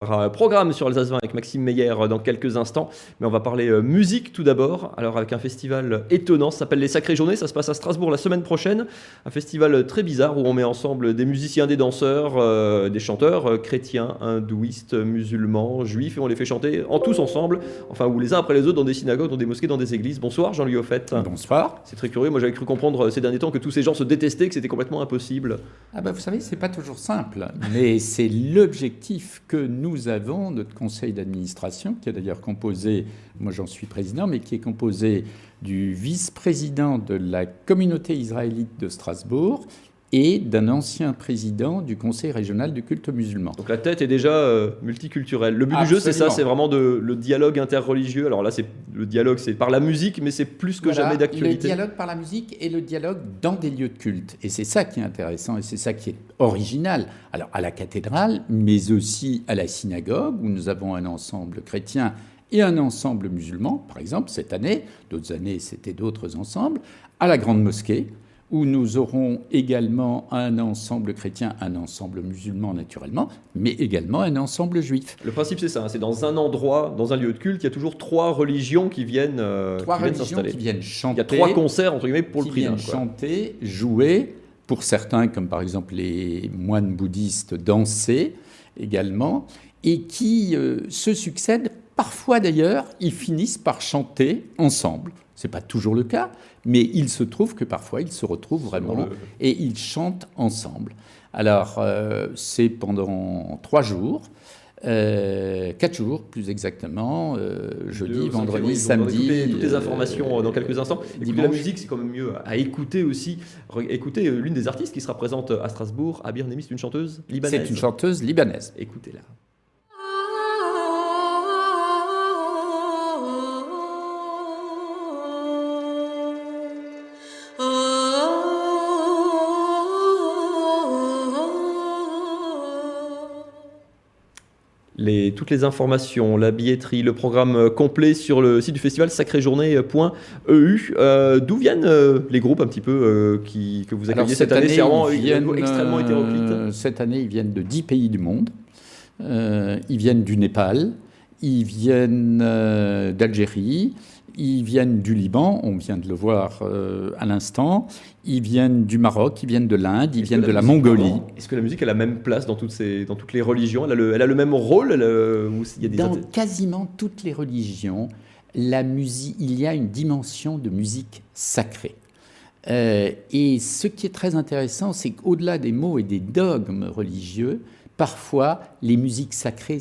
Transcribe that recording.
Un programme sur Alsace 20 avec Maxime Meyer dans quelques instants, mais on va parler musique tout d'abord. Alors avec un festival étonnant, ça s'appelle les Sacrées Journées, ça se passe à Strasbourg la semaine prochaine. Un festival très bizarre où on met ensemble des musiciens, des danseurs, des chanteurs chrétiens, hindouistes, musulmans, juifs, et on les fait chanter en tous ensemble, enfin ou les uns après les autres dans des synagogues, dans des mosquées, dans des églises. Bonsoir Jean-Louis Offet. Bonsoir. C'est très curieux, moi j'avais cru comprendre ces derniers temps que tous ces gens se détestaient, que c'était complètement impossible. Ah ben vous savez, c'est pas toujours simple, mais c'est l'objectif que nous avons, notre conseil d'administration, qui est d'ailleurs composé, moi j'en suis président, mais qui est composé du vice-président de la communauté israélite de Strasbourg et d'un ancien président du conseil régional du culte musulman. Donc la tête est déjà multiculturelle. Le but du jeu, c'est ça, c'est vraiment le dialogue interreligieux. Alors là, le dialogue, c'est par la musique, mais c'est plus que jamais d'actualité. Le dialogue par la musique et le dialogue dans des lieux de culte. Et c'est ça qui est intéressant et c'est ça qui est original. Alors à la cathédrale, mais aussi à la synagogue, où nous avons un ensemble chrétien et un ensemble musulman, par exemple, cette année. D'autres années, c'était d'autres ensembles. À la grande mosquée, où nous aurons également un ensemble chrétien, un ensemble musulman naturellement, mais également un ensemble juif. Le principe c'est ça, c'est dans un endroit, dans un lieu de culte, il y a toujours trois religions qui viennent s'installer. Qui viennent chanter. Il y a trois concerts entre guillemets pour le prix d'un. Qui viennent chanter, jouer, pour certains comme par exemple les moines bouddhistes, danser également, et qui se succèdent. Parfois d'ailleurs, ils finissent par chanter ensemble. Ce n'est pas toujours le cas, mais il se trouve que parfois ils se retrouvent vraiment et ils chantent ensemble. Alors, c'est pendant 3 jours, 4 jours plus exactement, jeudi, vendredi, samedi. On va toutes les informations dans quelques instants. Écouter la musique, c'est quand même mieux à écouter aussi. Écoutez l'une des artistes qui sera présente à Strasbourg, Abir Nemi, c'est une chanteuse libanaise. C'est une chanteuse libanaise. Écoutez-la. Toutes les informations, la billetterie, le programme complet sur le site du festival sacréjournée.eu. D'où viennent les groupes un petit peu que vous accueillez cette année? C'est vraiment extrêmement hétéroclite. Cette année, ils viennent de 10 pays du monde. Ils viennent du Népal, ils viennent d'Algérie, ils viennent du Liban, on vient de le voir à l'instant, ils viennent du Maroc, ils viennent de l'Inde, ils viennent de la Mongolie. Est-ce que la musique a la même place dans toutes les religions? Elle a le même rôle Dans quasiment toutes les religions, la musique, il y a une dimension de musique sacrée. Et ce qui est très intéressant, c'est qu'au-delà des mots et des dogmes religieux, parfois les musiques sacrées